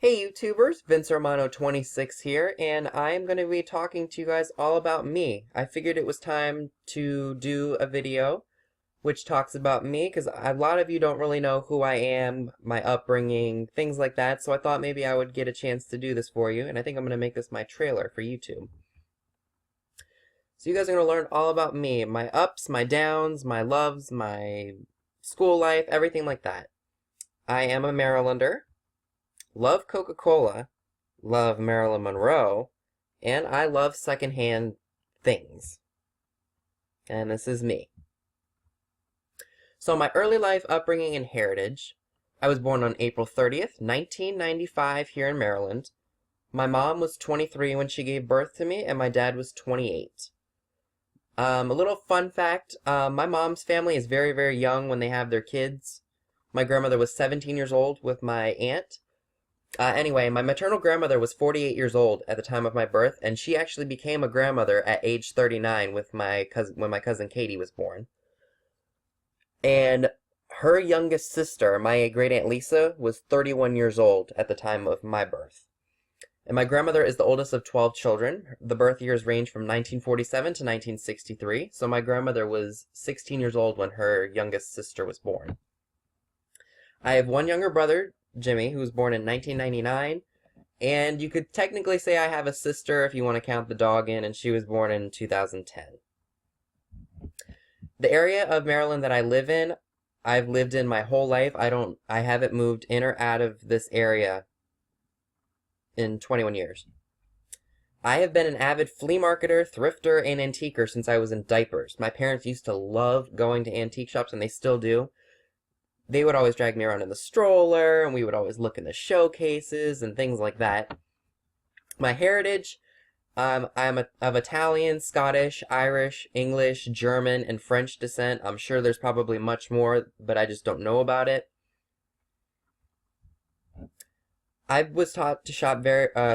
Hey YouTubers, Vince Romano 26 here, and I'm going to be talking to you guys all about me. I figured it was time to do a video which talks about me, because a lot of you don't really know who I am, my upbringing, things like that, so I thought maybe I would get a chance to do this for you, and I think I'm going to make this my trailer for YouTube. So you guys are going to learn all about me, my ups, my downs, my loves, my school life, everything like that. I am a Marylander. Love Coca-Cola, love Marilyn Monroe, and I love secondhand things. And this is me. So my early life upbringing and heritage. I was born on April 30th, 1995 here in Maryland. My mom was 23 when she gave birth to me, and my dad was 28. A little fun fact, my mom's family is very, very young when they have their kids. My grandmother was 17 years old with my aunt. Anyway, my maternal grandmother was 48 years old at the time of my birth, and she actually became a grandmother at age 39 with my cousin, when my cousin Katie was born. And her youngest sister, my great aunt Lisa, was 31 years old at the time of my birth. And my grandmother is the oldest of 12 children. The birth years range from 1947 to 1963, so my grandmother was 16 years old when her youngest sister was born. I have one younger brother, Jimmy, who was born in 1999, and you could technically say I have a sister if you want to count the dog in, and she was born in 2010. The area of Maryland that I live in, I've lived in my whole life. I haven't moved in or out of this area in 21 years. I have been an avid flea marketer, thrifter, and antiquer since I was in diapers. My parents used to love going to antique shops, and they still do. They would always drag me around in the stroller, and we would always look in the showcases and things like that. My heritage, I'm of Italian, Scottish, Irish, English, German, and French descent. I'm sure there's probably much more, but I just don't know about it. I was taught to shop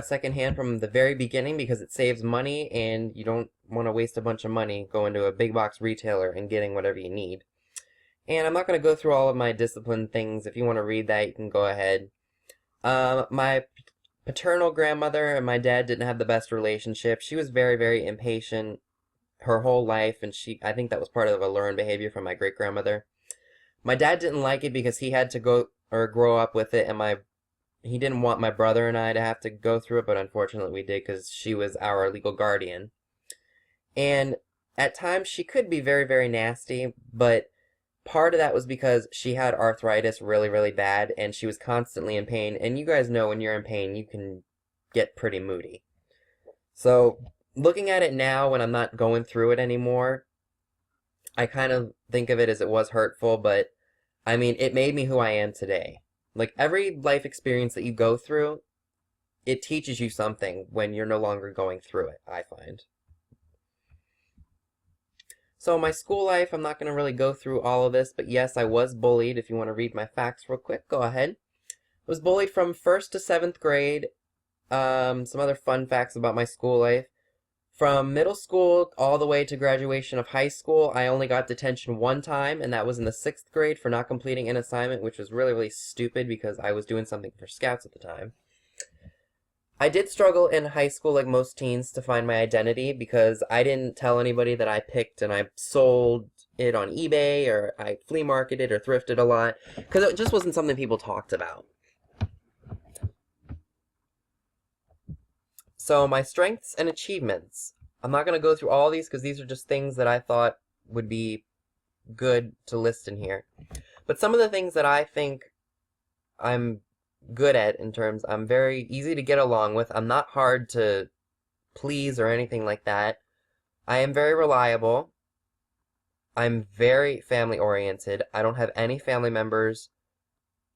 secondhand from the very beginning because it saves money, and you don't want to waste a bunch of money going to a big box retailer and getting whatever you need. And I'm not going to go through all of my discipline things. If you want to read that, you can go ahead. My paternal grandmother and my dad didn't have the best relationship. She was very, very impatient her whole life, and I think that was part of a learned behavior from my great-grandmother. My dad didn't like it because he had to grow up with it, and he didn't want my brother and I to have to go through it, but unfortunately we did because she was our legal guardian. And at times she could be very, very nasty, but part of that was because she had arthritis really, really bad, and she was constantly in pain. And you guys know when you're in pain, you can get pretty moody. So, looking at it now, when I'm not going through it anymore, I kind of think of it as it was hurtful, but, I mean, it made me who I am today. Like, every life experience that you go through, it teaches you something when you're no longer going through it, I find. So my school life, I'm not going to really go through all of this, but yes, I was bullied. If you want to read my facts real quick, go ahead. I was bullied from 1st to 7th grade. Some other fun facts about my school life. From middle school all the way to graduation of high school, I only got detention one time, and that was in the 6th grade for not completing an assignment, which was really, really stupid because I was doing something for Scouts at the time. I did struggle in high school, like most teens, to find my identity because I didn't tell anybody that I picked and I sold it on eBay, or I flea marketed or thrifted a lot, because it just wasn't something people talked about. So my strengths and achievements. I'm not going to go through all these because these are just things that I thought would be good to list in here. But some of the things that I think I'm good at in terms, I'm very easy to get along with. I'm not hard to please or anything like that. I am very reliable. I'm very family oriented. I don't have any family members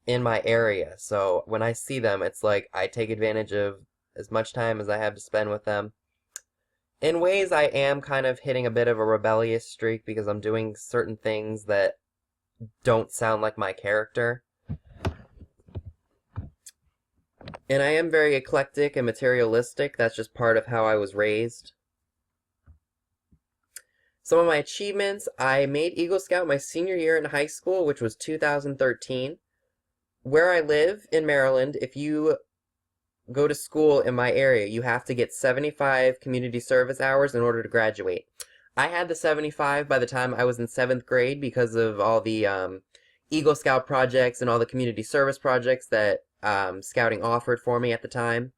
in my area, so when I see them, it's like I take advantage of as much time as I have to spend with them. In ways, I am kind of hitting a bit of a rebellious streak because I'm doing certain things that don't sound like my character. And I am very eclectic and materialistic. That's just part of how I was raised. Some of my achievements, I made Eagle Scout my senior year in high school, which was 2013. Where I live in Maryland, if you go to school in my area, you have to get 75 community service hours in order to graduate. I had the 75 by the time I was in 7th grade because of all the Eagle Scout projects and all the community service projects that Scouting offered for me at the time.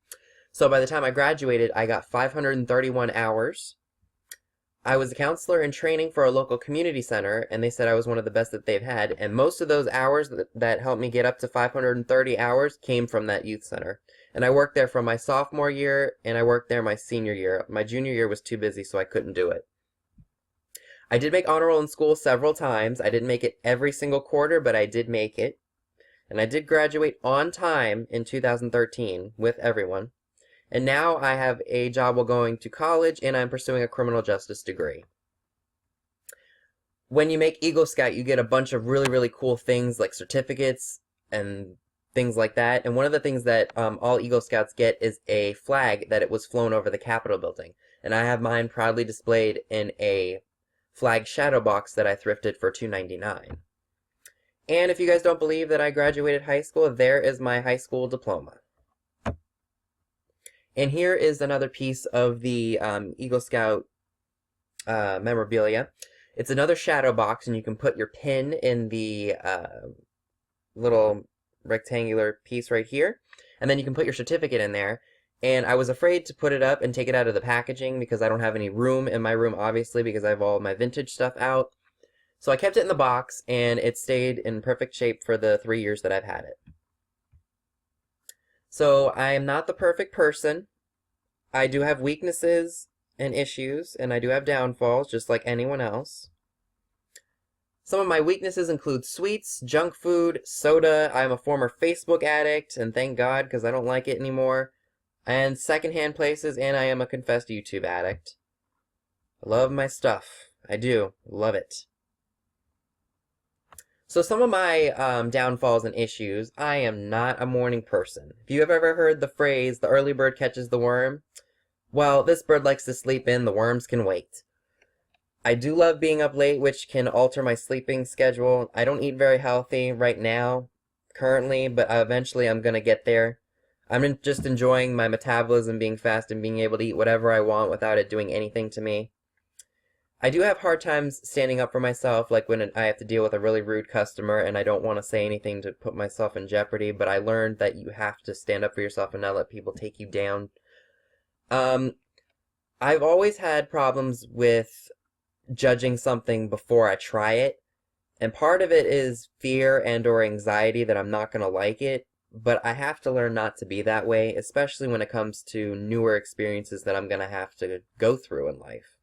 So by the time I graduated, I got 531 hours. I was a counselor in training for a local community center, and they said I was one of the best that they've had. And most of those hours that helped me get up to 530 hours came from that youth center. And I worked there from my sophomore year, and I worked there my senior year. My junior year was too busy, so I couldn't do it. I did make honor roll in school several times. I didn't make it every single quarter, but I did make it. And I did graduate on time in 2013 with everyone. And now I have a job while going to college, and I'm pursuing a criminal justice degree. When you make Eagle Scout, you get a bunch of really, really cool things like certificates and things like that. And one of the things that all Eagle Scouts get is a flag that it was flown over the Capitol building. And I have mine proudly displayed in a flag shadow box that I thrifted for $2.99. And if you guys don't believe that I graduated high school, there is my high school diploma. And here is another piece of the Eagle Scout memorabilia. It's another shadow box, and you can put your pin in the little rectangular piece right here. And then you can put your certificate in there. And I was afraid to put it up and take it out of the packaging because I don't have any room in my room, obviously, because I have all my vintage stuff out. So I kept it in the box, and it stayed in perfect shape for the 3 years that I've had it. So I am not the perfect person. I do have weaknesses and issues, and I do have downfalls, just like anyone else. Some of my weaknesses include sweets, junk food, soda. I'm a former Facebook addict, and thank God, because I don't like it anymore. And secondhand places, and I am a confessed YouTube addict. I love my stuff. I do. Love it. So some of my downfalls and issues, I am not a morning person. If you have ever heard the phrase, the early bird catches the worm, well, this bird likes to sleep in, the worms can wait. I do love being up late, which can alter my sleeping schedule. I don't eat very healthy right now, currently, but eventually I'm going to get there. I'm just enjoying my metabolism being fast and being able to eat whatever I want without it doing anything to me. I do have hard times standing up for myself, like when I have to deal with a really rude customer and I don't want to say anything to put myself in jeopardy, but I learned that you have to stand up for yourself and not let people take you down. I've always had problems with judging something before I try it, and part of it is fear and or anxiety that I'm not going to like it, but I have to learn not to be that way, especially when it comes to newer experiences that I'm going to have to go through in life.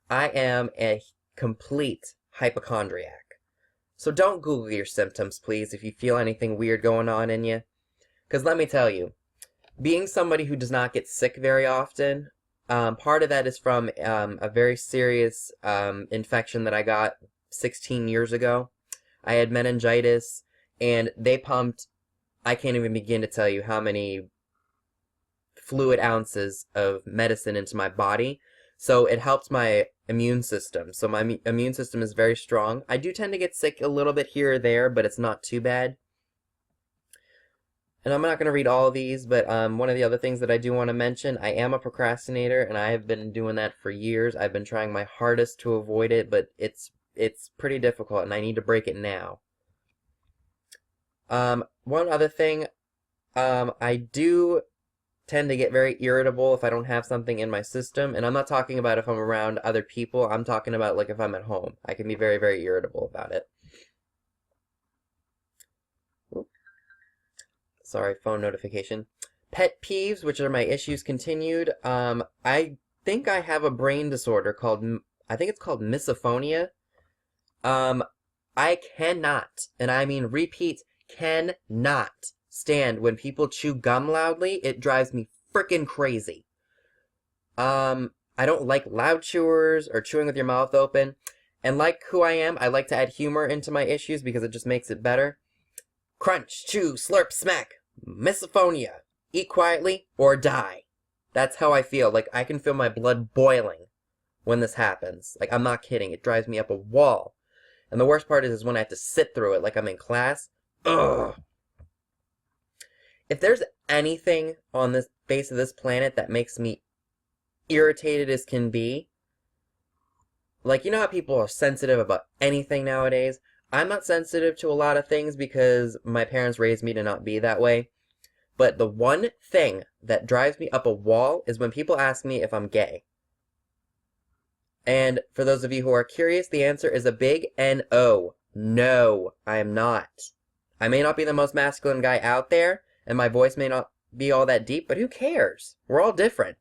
I am a complete hypochondriac. So don't Google your symptoms, please, if you feel anything weird going on in you. Because let me tell you, being somebody who does not get sick very often, part of that is from a very serious infection that I got 16 years ago. I had meningitis, and they pumped, I can't even begin to tell you how many fluid ounces of medicine into my body. So it helped my immune system. So my immune system is very strong. I do tend to get sick a little bit here or there, but it's not too bad. And I'm not going to read all of these, but one of the other things that I do want to mention, I am a procrastinator, and I have been doing that for years. I've been trying my hardest to avoid it, but it's pretty difficult, and I need to break it now. One other thing, I do tend to get very irritable if I don't have something in my system, and I'm not talking about if I'm around other people, I'm talking about like if I'm at home. I can be very, very irritable about it. Oop. Sorry, phone notification. Pet peeves, which are my issues continued. I think I have a brain disorder called, I think it's called misophonia. I cannot, and I mean repeat, cannot stand when people chew gum loudly. It drives me frickin' crazy. I don't like loud chewers or chewing with your mouth open. And like who I am, I like to add humor into my issues because it just makes it better. Crunch, chew, slurp, smack. Misophonia. Eat quietly or die. That's how I feel. Like, I can feel my blood boiling when this happens. Like, I'm not kidding. It drives me up a wall. And the worst part is when I have to sit through it like I'm in class. Ugh. if there's anything on this face of this planet that makes me irritated as can be, like, you know how people are sensitive about anything nowadays? I'm not sensitive to a lot of things because my parents raised me to not be that way. But the one thing that drives me up a wall is when people ask me if I'm gay. And for those of you who are curious, the answer is a big N-O. No, I am not. I may not be the most masculine guy out there, and my voice may not be all that deep, but who cares? We're all different.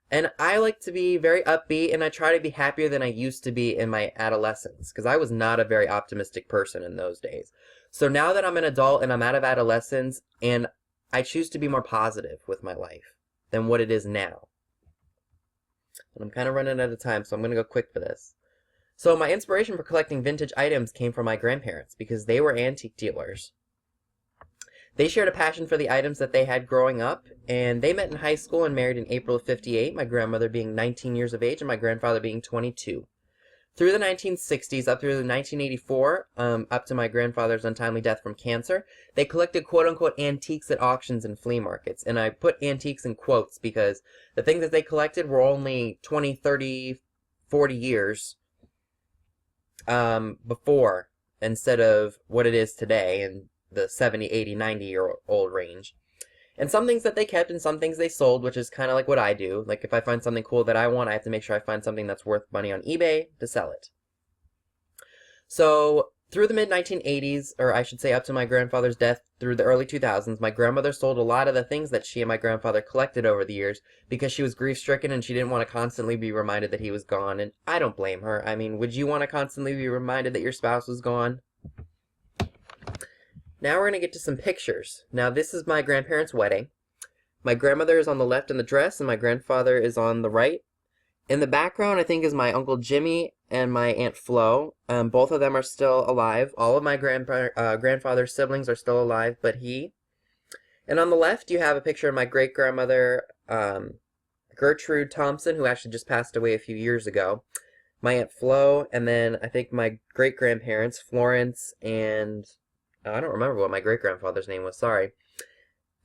And I like to be very upbeat, and I try to be happier than I used to be in my adolescence, because I was not a very optimistic person in those days. So now that I'm an adult and I'm out of adolescence, and I choose to be more positive with my life than what it is now. And I'm kind of running out of time, so I'm going to go quick for this. So my inspiration for collecting vintage items came from my grandparents, because they were antique dealers. They shared a passion for the items that they had growing up, and they met in high school and married in April of '58, my grandmother being 19 years of age and my grandfather being 22. Through the 1960s, up through 1984, up to my grandfather's untimely death from cancer, they collected quote-unquote antiques at auctions and flea markets. And I put antiques in quotes because the things that they collected were only 20, 30, 40 years before, instead of what it is today in the 70, 80, 90-year-old range. And some things that they kept and some things they sold, which is kind of like what I do. Like if I find something cool that I want, I have to make sure I find something that's worth money on eBay to sell it. So through the mid-1980s, or I should say up to my grandfather's death through the early 2000s, my grandmother sold a lot of the things that she and my grandfather collected over the years because she was grief-stricken and she didn't want to constantly be reminded that he was gone. And I don't blame her. I mean, would you want to constantly be reminded that your spouse was gone? Now we're going to get to some pictures. Now this is my grandparents' wedding. My grandmother is on the left in the dress and my grandfather is on the right. In the background I think is my Uncle Jimmy and my Aunt Flo. Both of them are still alive. All of my grandfather's siblings are still alive but he. And on the left you have a picture of my great-grandmother Gertrude Thompson, who actually just passed away a few years ago. My Aunt Flo, and then I think my great-grandparents, Florence and... I don't remember what my great-grandfather's name was, sorry.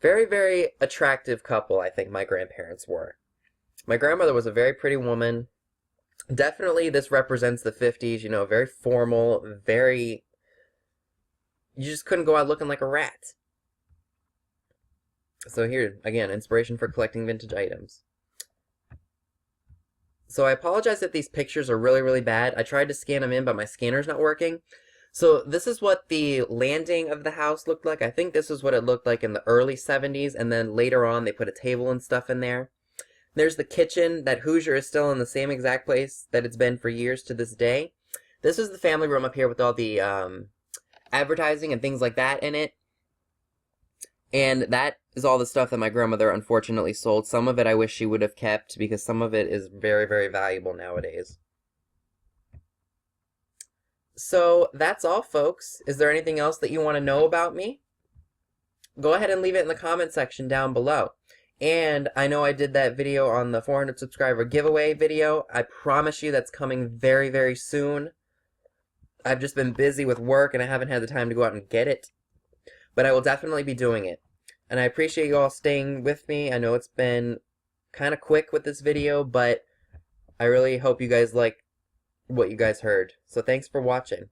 Very, very attractive couple, I think my grandparents were. My grandmother was a very pretty woman. Definitely this represents the 50s, you know, very formal, very... You just couldn't go out looking like a rat. So here, again, inspiration for collecting vintage items. So I apologize if these pictures are really, really bad. I tried to scan them in, but my scanner's not working. So this is what the landing of the house looked like. I think this is what it looked like in the early 70s, and then later on they put a table and stuff in there. There's the kitchen. That Hoosier is still in the same exact place that it's been for years to this day. This is the family room up here with all the advertising and things like that in it. And that is all the stuff that my grandmother unfortunately sold. Some of it I wish she would have kept because some of it is very, very valuable nowadays. So that's all, folks. Is there anything else that you want to know about me? Go ahead and leave it in the comment section down below. And I know I did that video on the 400 subscriber giveaway video. I promise you that's coming very, very soon. I've just been busy with work and I haven't had the time to go out and get it. But I will definitely be doing it. And I appreciate you all staying with me. I know it's been kind of quick with this video, but I really hope you guys like what you guys heard. So thanks for watching.